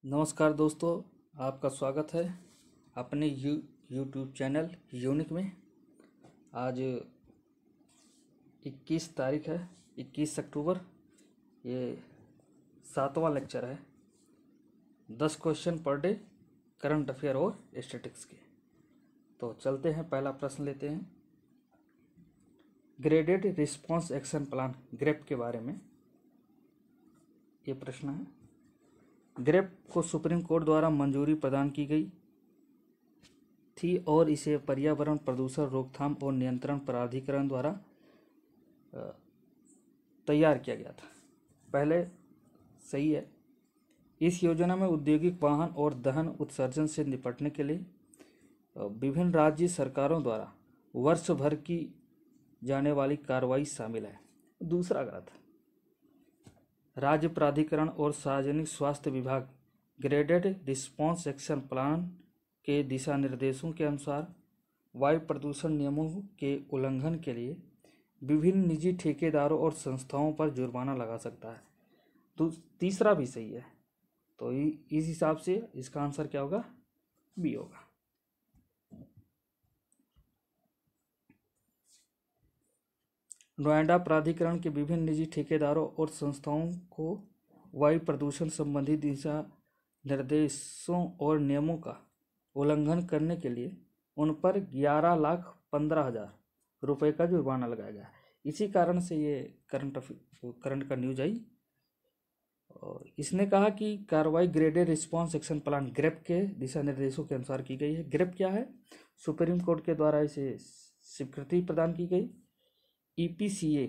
नमस्कार दोस्तों, आपका स्वागत है अपने यूट्यूब चैनल यूनिक में। आज 21 तारीख है, 21 अक्टूबर। ये 7वां लेक्चर है। 10 question per day, current affair और स्टैटिस्टिक्स के। तो चलते हैं, पहला प्रश्न लेते हैं। Graded response action plan GRAP के बारे में ये प्रश्न है। ग्रेप को सुप्रीम कोर्ट द्वारा मंजूरी प्रदान की गई थी और इसे पर्यावरण प्रदूषण रोकथाम और नियंत्रण प्राधिकरण द्वारा तैयार किया गया था। पहले सही है। इस योजना में औद्योगिक वाहन और दहन उत्सर्जन से निपटने के लिए विभिन्न राज्य सरकारों द्वारा वर्ष भर की जाने वाली कार्रवाई शामिल है। दूसरा गलत है। राज्य प्राधिकरण और सार्वजनिक स्वास्थ्य विभाग ग्रेडेड रिस्पांस एक्शन प्लान के दिशा निर्देशों के अनुसार वायु प्रदूषण नियमों के उल्लंघन के लिए विभिन्न निजी ठेकेदारों और संस्थाओं पर जुर्माना लगा सकता है। तो तीसरा भी सही है। तो इस हिसाब से इसका आंसर क्या होगा? बी होगा। नोएडा प्राधिकरण के विभिन्न निजी ठेकेदारों और संस्थाओं को वायु प्रदूषण संबंधी दिशा निर्देशों और नियमों का उल्लंघन करने के लिए उन पर 11,15,000 रुपये का जुर्माना लगाया गया। इसी कारण से ये करंट का न्यूज आई। और इसने कहा कि कार्रवाई graded response action plan GRAP के दिशा निर्देशों के अनुसार की गई है। ग्रेप क्या है? सुप्रीम कोर्ट के द्वारा इसे स्वीकृति प्रदान की गई। ईपीसीए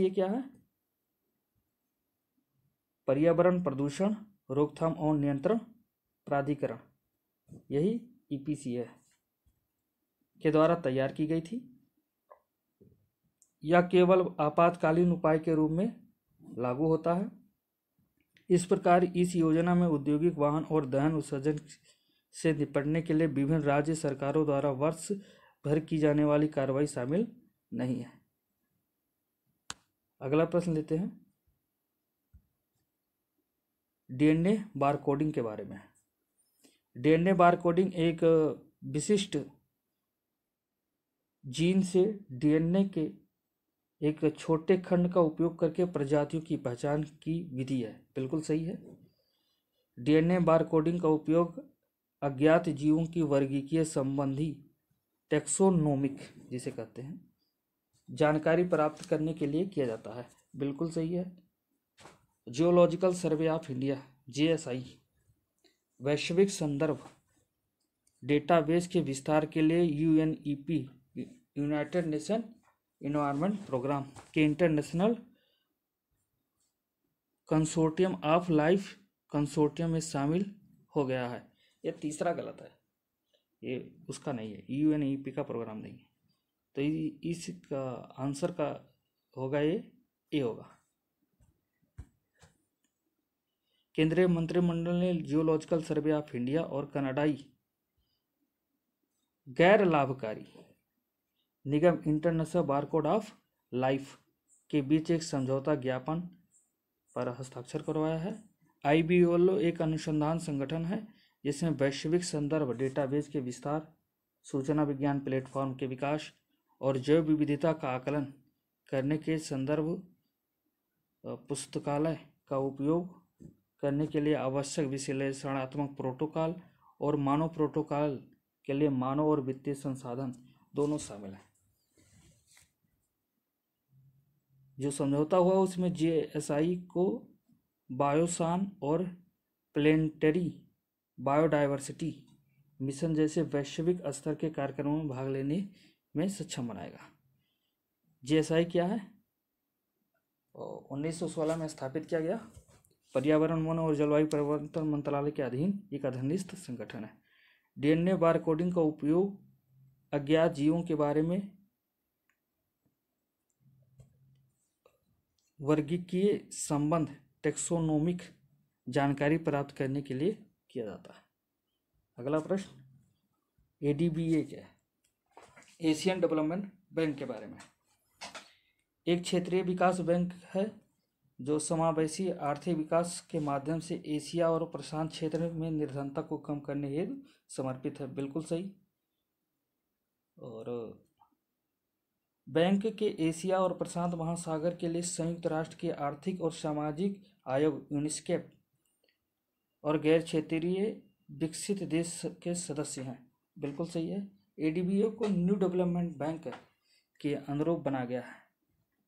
क्या है? पर्यावरण प्रदूषण रोकथाम और नियंत्रण प्राधिकरण, यही ईपीसीए के द्वारा तैयार की गई थी। यह केवल आपातकालीन उपाय के रूप में लागू होता है। इस प्रकार इस योजना में औद्योगिक वाहन और दहन उत्सर्जन से निपटने के लिए विभिन्न राज्य सरकारों द्वारा वर्ष भर की जाने वाली कार्रवाई शामिल नहीं है। अगला प्रश्न लेते हैं। डीएनए बार कोडिंग के बारे में। डीएनए बार कोडिंग एक विशिष्ट जीन से डीएनए के एक छोटे खंड का उपयोग करके प्रजातियों की पहचान की विधि है। बिल्कुल सही है। डीएनए बार कोडिंग का उपयोग अज्ञात जीवों की वर्गीकीय संबंधी टेक्सोनोमिक जिसे कहते हैं जानकारी प्राप्त करने के लिए किया जाता है। बिल्कुल सही है। Geological Survey of India GSI वैश्विक संदर्भ डेटाबेस के विस्तार के लिए UNEP United Nation Environment Programme के International Consortium of Life Consortium में शामिल हो गया है। यह तीसरा गलत है। ये उसका नहीं है, यूएनईपी का प्रोग्राम नहीं है। तो इसका आंसर का होगा ये ए होगा। केंद्रीय मंत्रिमंडल ने जियोलॉजिकल सर्वे ऑफ इंडिया और कनाडाई गैर लाभकारी निगम इंटरनेशनल बारकोड ऑफ लाइफ के बीच एक समझौता ज्ञापन पर हस्ताक्षर करवाया है। आईबीओएल एक अनुसंधान संगठन है जिसमें वैश्विक संदर्भ डेटाबेस के विस्तार, सूचना विज्ञान प्लेटफॉर्म के विकास और जैव विविधता का आकलन करने के संदर्भ पुस्तकालय का उपयोग करने के लिए आवश्यक विश्लेषणात्मक प्रोटोकॉल और मानव प्रोटोकॉल के लिए मानव और वित्तीय संसाधन दोनों शामिल हैं। जो समझौता हुआ उसमें जीएसआई को बायोसान और प्लेनेटरी बायोडायवर्सिटी मिशन जैसे वैश्विक स्तर के कार्यक्रमों में भाग लेने में सक्षम बनाएगा। जीएसआई क्या है? 1916 में स्थापित किया गया। पर्यावरण, वन और जलवायु परिवर्तन मंत्रालय के अधीन एक अधीनस्थ संगठन है। डीएनए बार कोडिंग का उपयोग अज्ञात जीवों के बारे में वर्गीकीय संबंध टेक्सोनोमिक जानकारी प्राप्त करने के लिए किया जाता है। अगला प्रश्न, एडीबीए क्या है? एशियन डेवलपमेंट बैंक के बारे में। एक क्षेत्रीय विकास बैंक है जो समावेशी आर्थिक विकास के माध्यम से एशिया और प्रशांत क्षेत्र में निर्धनता को कम करने हेतु समर्पित है। बिल्कुल सही। और बैंक के एशिया और प्रशांत महासागर के लिए संयुक्त राष्ट्र के आर्थिक और सामाजिक आयोग यूनिस्केप और गैर क्षेत्रीय विकसित देश के सदस्य हैं। बिल्कुल सही है। एडीबीओ को न्यू डेवलपमेंट बैंक के अनुरूप बना गया है,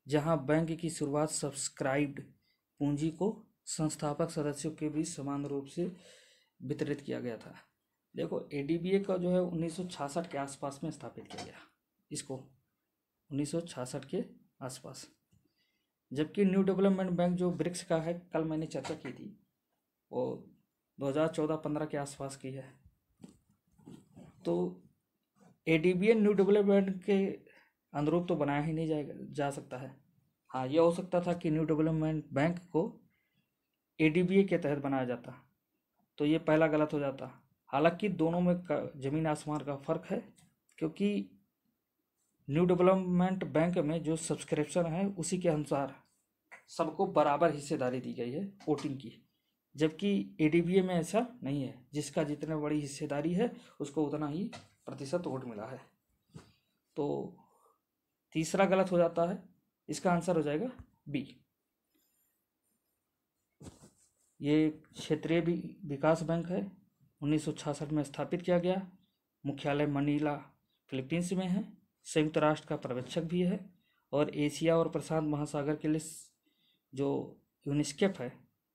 जहां बैंक की शुरुआत सब्सक्राइब्ड पूंजी को संस्थापक सदस्यों के बीच समान रूप से वितरित किया गया था। देखो, एडीबीए का जो है 1966 के आसपास में स्थापित किया गया, इसको 1966 के आसपास। जबकि न्यू डेवलपमेंट बैंक जो ब्रिक्स का है, कल मैंने चर्चा की थी, वो 2014-15 के आसपास की है। तो एडीबीए न्यू डेवलपमेंट के अनुरूप तो बनाया ही नहीं जा सकता है। हाँ, यह हो सकता था कि न्यू डेवलपमेंट बैंक को एडीबीए के तहत बनाया जाता, तो ये पहला गलत हो जाता। हालांकि दोनों में जमीन आसमान का फर्क है, क्योंकि न्यू डेवलपमेंट बैंक में जो सब्सक्रिप्शन है उसी के अनुसार सबको बराबर हिस्सेदारी दी गई है वोटिंग की, जबकि एडीबीए में ऐसा नहीं है। जिसका जितना बड़ी हिस्सेदारी है उसको उतना ही प्रतिशत वोट मिला है। तो तीसरा गलत हो जाता है, इसका आंसर हो जाएगा बी। ये क्षेत्रीय विकास बैंक है, 1966 में स्थापित किया गया। मुख्यालय मनीला फिलीपींस में है। संयुक्त राष्ट्र का पर्यवेक्षक भी है और एशिया और प्रशांत महासागर के लिए जो यूनिस्केप है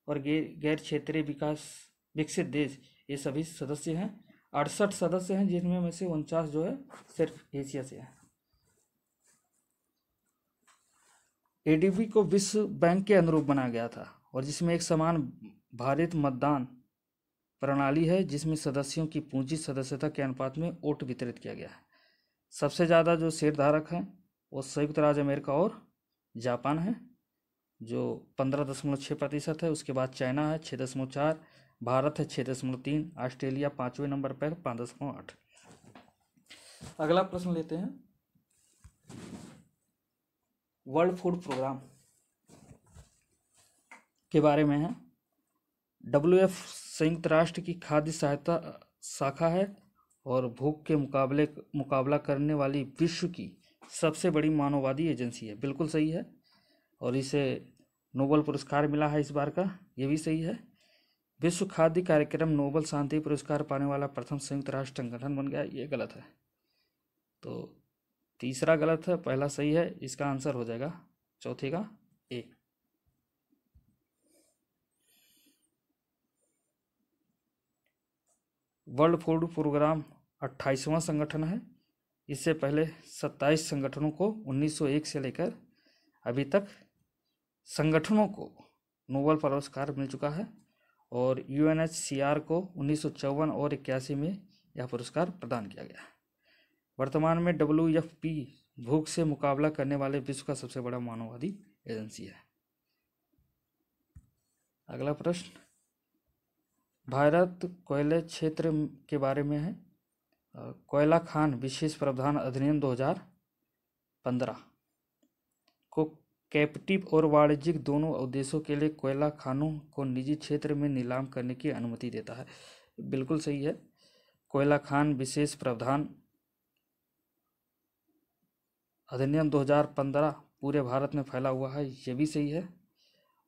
और गैर क्षेत्रीय विकास विकसित देश, ये सभी सदस्य हैं। 68 सदस्य हैं, जिनमें में से 49 जो है सिर्फ एशिया से हैं। एडीबी को विश्व बैंक के अनुरूप बनाया गया था और जिसमें एक समान भारित मतदान प्रणाली है, जिसमें सदस्यों की पूंजी सदस्यता के अनुपात में वोट वितरित किया गया है। सबसे ज़्यादा जो शेयरधारक हैं वो संयुक्त राज्य अमेरिका और जापान है, जो 15.6% है। उसके बाद चाइना है 6.4, भारत है 6.3, ऑस्ट्रेलिया 5वें नंबर पर 5.8। अगला प्रश्न लेते हैं, वर्ल्ड फूड प्रोग्राम के बारे में है। WF संयुक्त राष्ट्र की खाद्य सहायता शाखा है और भूख के मुकाबला करने वाली विश्व की सबसे बड़ी मानववादी एजेंसी है। बिल्कुल सही है। और इसे नोबेल पुरस्कार मिला है इस बार का, ये भी सही है। विश्व खाद्य कार्यक्रम नोबेल शांति पुरस्कार पाने वाला प्रथम संयुक्त राष्ट्र संगठन बन गया, ये गलत है। तो तीसरा गलत है, पहला सही है। इसका आंसर हो जाएगा चौथे का ए। वर्ल्ड फूड प्रोग्राम 28वां संगठन है। इससे पहले 27 संगठनों को 1901 से लेकर अभी तक संगठनों को नोबेल पुरस्कार मिल चुका है और UNHCR को 1954 और 81 में यह पुरस्कार प्रदान किया गया है। वर्तमान में WFP भूख से मुकाबला करने वाले विश्व का सबसे बड़ा मानववादी एजेंसी है। अगला प्रश्न, भारत कोयले क्षेत्र के बारे में है। कोयला खान विशेष प्रावधान अधिनियम 2015 को कैप्टिव और वाणिज्यिक दोनों उद्देश्यों के लिए कोयला खानों को निजी क्षेत्र में नीलाम करने की अनुमति देता है। बिल्कुल सही है। कोयला खान विशेष प्रावधान अधिनियम 2015 पूरे भारत में फैला हुआ है, ये भी सही है।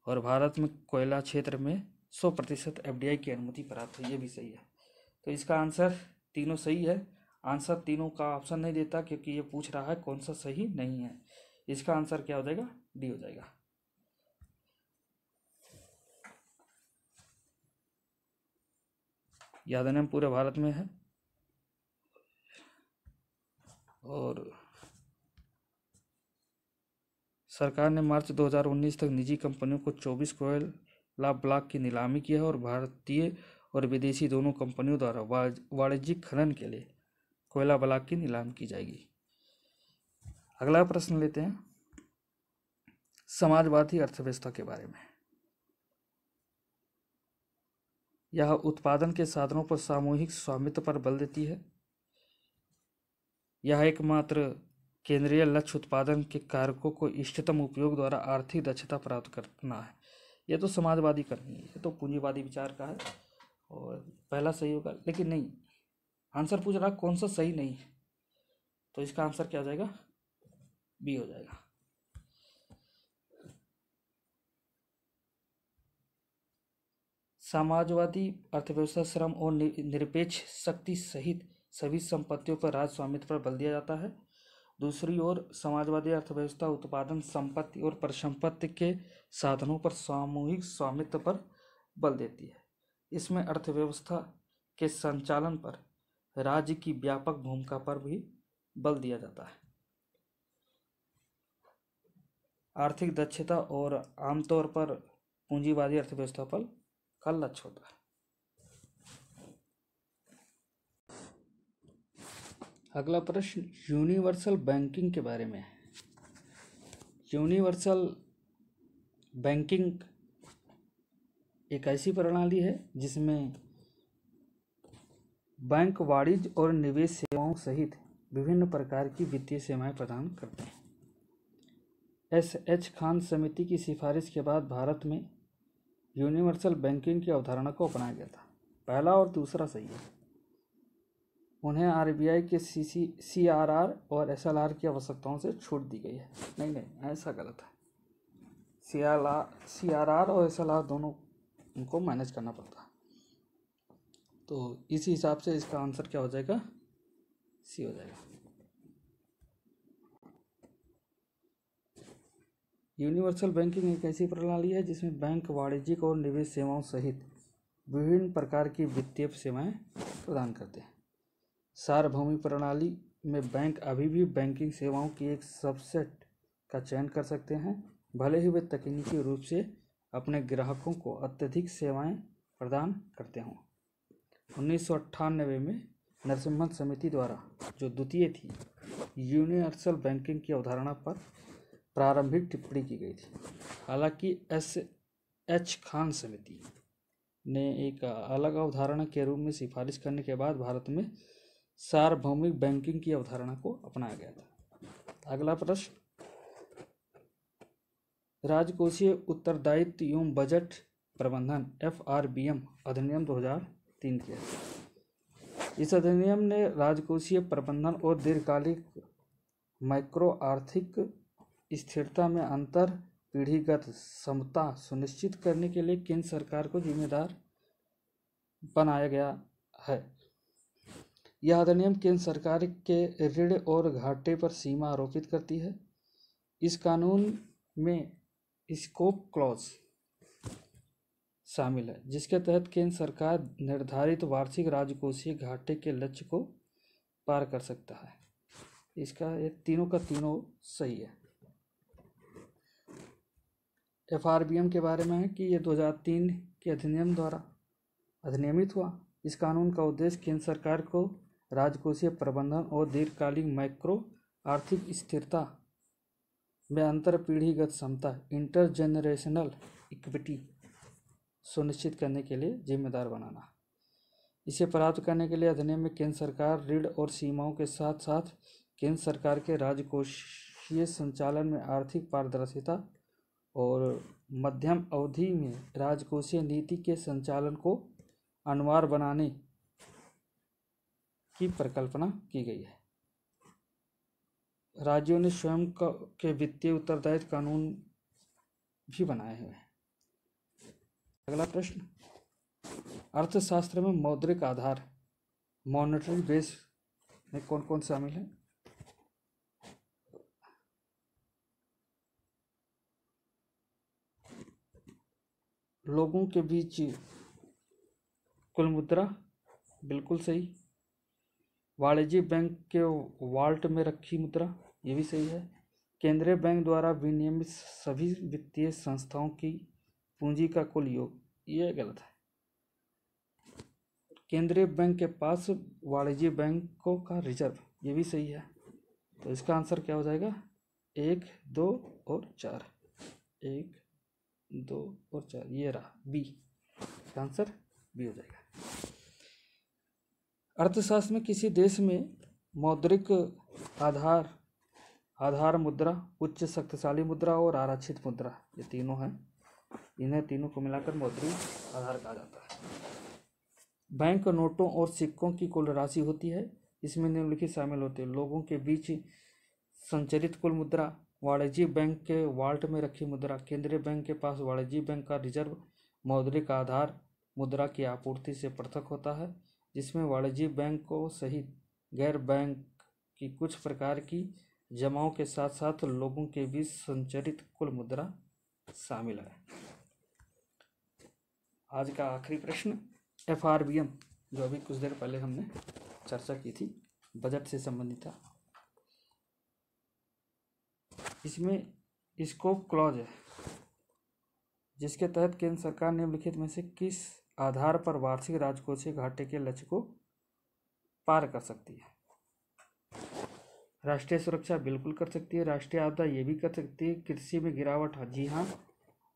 और भारत में कोयला क्षेत्र में 100% FDI की अनुमति प्राप्त है, ये भी सही है। तो इसका आंसर तीनों सही है। आंसर तीनों का ऑप्शन नहीं देता, क्योंकि ये पूछ रहा है कौन सा सही नहीं है। इसका आंसर क्या हो जाएगा? डी हो जाएगा। यह अधिनियम पूरे भारत में है और सरकार ने मार्च 2019 तक निजी कंपनियों को 24 कोयला ब्लॉक की नीलामी की है और भारतीय और विदेशी दोनों कंपनियों द्वारा वाणिज्यिक खनन के लिए कोयला ब्लॉक की नीलामी की जाएगी। अगला प्रश्न लेते हैं, समाजवादी अर्थव्यवस्था के बारे में। यह उत्पादन के साधनों पर सामूहिक स्वामित्व पर बल देती है। यह एकमात्र केंद्रीय लक्ष्य उत्पादन के कारकों को इष्टतम उपयोग द्वारा आर्थिक दक्षता प्राप्त करना है। ये तो समाजवादी करनी है, ये तो पूंजीवादी विचार का है और पहला सही होगा, लेकिन नहीं, आंसर पूछ रहा कौन सा सही नहीं है, तो इसका आंसर क्या हो जाएगा, बी हो जाएगा। समाजवादी अर्थव्यवस्था श्रम और निरपेक्ष शक्ति सहित सभी संपत्तियों पर राज स्वामित्व पर बल दिया जाता है। दूसरी ओर समाजवादी अर्थव्यवस्था उत्पादन संपत्ति और परिसंपत्ति के साधनों पर सामूहिक स्वामित्व पर बल देती है। इसमें अर्थव्यवस्था के संचालन पर राज्य की व्यापक भूमिका पर भी बल दिया जाता है। आर्थिक दक्षता और आमतौर पर पूंजीवादी अर्थव्यवस्था पर का लक्ष्य होता है। अगला प्रश्न यूनिवर्सल बैंकिंग के बारे में है। यूनिवर्सल बैंकिंग एक ऐसी प्रणाली है जिसमें बैंक वाणिज्य और निवेश सेवाओं सहित विभिन्न प्रकार की वित्तीय सेवाएं प्रदान करते हैं। एस.एच. खान समिति की सिफारिश के बाद भारत में यूनिवर्सल बैंकिंग की अवधारणा को अपनाया गया था। पहला और दूसरा सही है। उन्हें आरबीआई के सीआरआर और एसएलआर की आवश्यकताओं से छूट दी गई है। नहीं, ऐसा गलत है। सीआरआर और एसएलआर दोनों उनको मैनेज करना पड़ता है, तो इसी हिसाब से इसका आंसर क्या हो जाएगा, सी हो जाएगा। यूनिवर्सल बैंकिंग एक ऐसी प्रणाली है जिसमें बैंक वाणिज्यिक और निवेश सेवाओं सहित विभिन्न प्रकार की वित्तीय सेवाएं प्रदान करते हैं। सार्वभौमिक प्रणाली में बैंक अभी भी बैंकिंग सेवाओं की एक सबसेट का चयन कर सकते हैं, भले ही वे तकनीकी रूप से अपने ग्राहकों को अत्यधिक सेवाएं प्रदान करते हों। 1998 में नरसिम्हन समिति द्वारा, जो द्वितीय थी, यूनिवर्सल बैंकिंग की अवधारणा पर प्रारंभिक टिप्पणी की गई थी। हालांकि एस.एच. खान समिति ने एक अलग अवधारणा के रूप में सिफारिश करने के बाद भारत में सार्वभौमिक बैंकिंग की अवधारणा को अपनाया गया था। अगला प्रश्न राजकोषीय उत्तरदायित्व एवं बजट प्रबंधन FRBM अधिनियम 2003 के है। इस अधिनियम ने राजकोषीय प्रबंधन और दीर्घकालिक मैक्रो आर्थिक स्थिरता में अंतर पीढ़ीगत समता सुनिश्चित करने के लिए केंद्र सरकार को जिम्मेदार बनाया गया है। यह अधिनियम केंद्र सरकार के ऋण और घाटे पर सीमा आरोपित करती है। इस कानून में स्कोप क्लॉज शामिल है, जिसके तहत केंद्र सरकार निर्धारित वार्षिक राजकोषीय घाटे के लक्ष्य को पार कर सकता है। इसका ये तीनों का तीनों सही है। FRBM के बारे में है कि ये 2003 के अधिनियम द्वारा अधिनियमित हुआ। इस कानून का उद्देश्य केंद्र सरकार को राजकोषीय प्रबंधन और दीर्घकालिक मैक्रो आर्थिक स्थिरता में अंतर पीढ़ीगत समता इंटरजेनरेशनल इक्विटी सुनिश्चित करने के लिए जिम्मेदार बनाना। इसे प्राप्त करने के लिए अधिनियम में केंद्र सरकार ऋण और सीमाओं के साथ साथ केंद्र सरकार के राजकोषीय संचालन में आर्थिक पारदर्शिता और मध्यम अवधि में राजकोषीय नीति के संचालन को अनिवार्य बनाने की परिकल्पना की गई है। राज्यों ने स्वयं के वित्तीय उत्तरदायित्व कानून भी बनाए हुए हैं। अगला प्रश्न अर्थशास्त्र में मौद्रिक आधार मॉनेटरी बेस में कौन कौन शामिल है? लोगों के बीच कुल मुद्रा, बिल्कुल सही। वाणिज्यिक बैंक के वाल्ट में रखी मुद्रा, ये भी सही है। केंद्रीय बैंक द्वारा विनियमित सभी वित्तीय संस्थाओं की पूंजी का कुल योग, ये गलत है। केंद्रीय बैंक के पास वाणिज्यिक बैंकों का रिजर्व, ये भी सही है। तो इसका आंसर क्या हो जाएगा? 1, 2 और 4। 1, 2 और 4, ये रहा बी। इसका आंसर बी हो जाएगा। अर्थशास्त्र में किसी देश में मौद्रिक आधार मुद्रा, उच्च शक्तिशाली मुद्रा और आरक्षित मुद्रा, ये तीनों हैं। इन्हें तीनों को मिलाकर मौद्रिक आधार कहा जाता है। बैंक नोटों और सिक्कों की कुल राशि होती है। इसमें निम्नलिखित शामिल होते हैं: लोगों के बीच संचरित कुल मुद्रा, वाणिज्यिक बैंक के वाल्ट में रखी मुद्रा, केंद्रीय बैंक के पास वाणिज्यिक बैंक का रिजर्व। मौद्रिक आधार मुद्रा की आपूर्ति से पृथक होता है, जिसमें वाणिज्यिक बैंक को सहित गैर बैंक की कुछ प्रकार की जमाओं के साथ साथ लोगों के बीच संचरित कुल मुद्रा शामिल है। आज का आखिरी प्रश्न, FRBM, जो अभी कुछ देर पहले हमने चर्चा की थी, बजट से संबंधित था। इसमें स्कोप क्लॉज है, जिसके तहत केंद्र सरकार निम्नलिखित में से किस आधार पर वार्षिक राजकोषीय घाटे के लक्ष्य को पार कर सकती है? राष्ट्रीय सुरक्षा बिल्कुल कर सकती है, राष्ट्रीय आपदा ये भी कर सकती है, कृषि में गिरावट जी हाँ,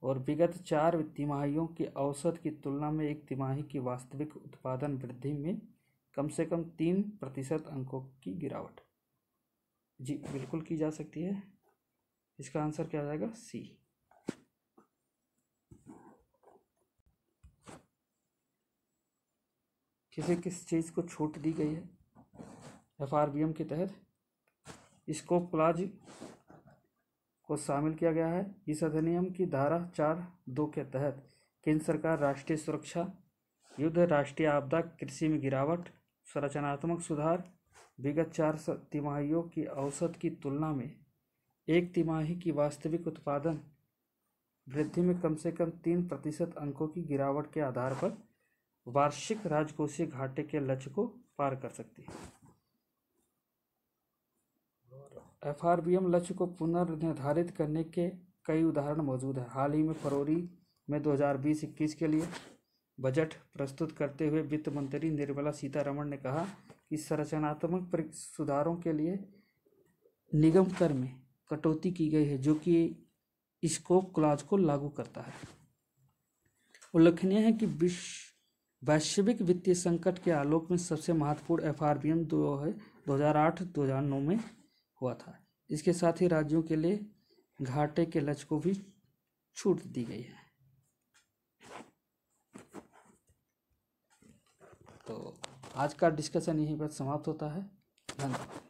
और विगत 4 तिमाहियों की औसत की तुलना में एक तिमाही की वास्तविक उत्पादन वृद्धि में कम से कम 3% अंकों की गिरावट जी बिल्कुल की जा सकती है। इसका आंसर क्या आ जाएगा? सी। किस चीज़ को छूट दी गई है FRBM के तहत? स्कोप क्लॉज को शामिल किया गया है। इस अधिनियम की धारा 4(2) के तहत केंद्र सरकार राष्ट्रीय सुरक्षा, युद्ध, राष्ट्रीय आपदा, कृषि में गिरावट, संरचनात्मक सुधार, विगत 4 तिमाहियों की औसत की तुलना में एक तिमाही की वास्तविक उत्पादन वृद्धि में कम से कम 3% अंकों की गिरावट के आधार पर वार्षिक राजकोषीय घाटे के लक्ष्य को पार कर सकती है। FRBM लक्ष्य को पुनर्निर्धारित करने के कई उदाहरण मौजूद हैं। हाल ही में फरवरी में 2020-21 के लिए बजट प्रस्तुत करते हुए वित्त मंत्री निर्मला सीतारमण ने कहा कि संरचनात्मक सुधारों के लिए निगम कर में कटौती की गई है, जो कि स्कोप क्लॉज को लागू करता है। उल्लेखनीय है कि वैश्विक वित्तीय संकट के आलोक में सबसे महत्वपूर्ण FRBM 2008-2009 में हुआ था। इसके साथ ही राज्यों के लिए घाटे के लक्ष्य को भी छूट दी गई है। तो आज का डिस्कशन यहीं पर समाप्त होता है। धन्यवाद।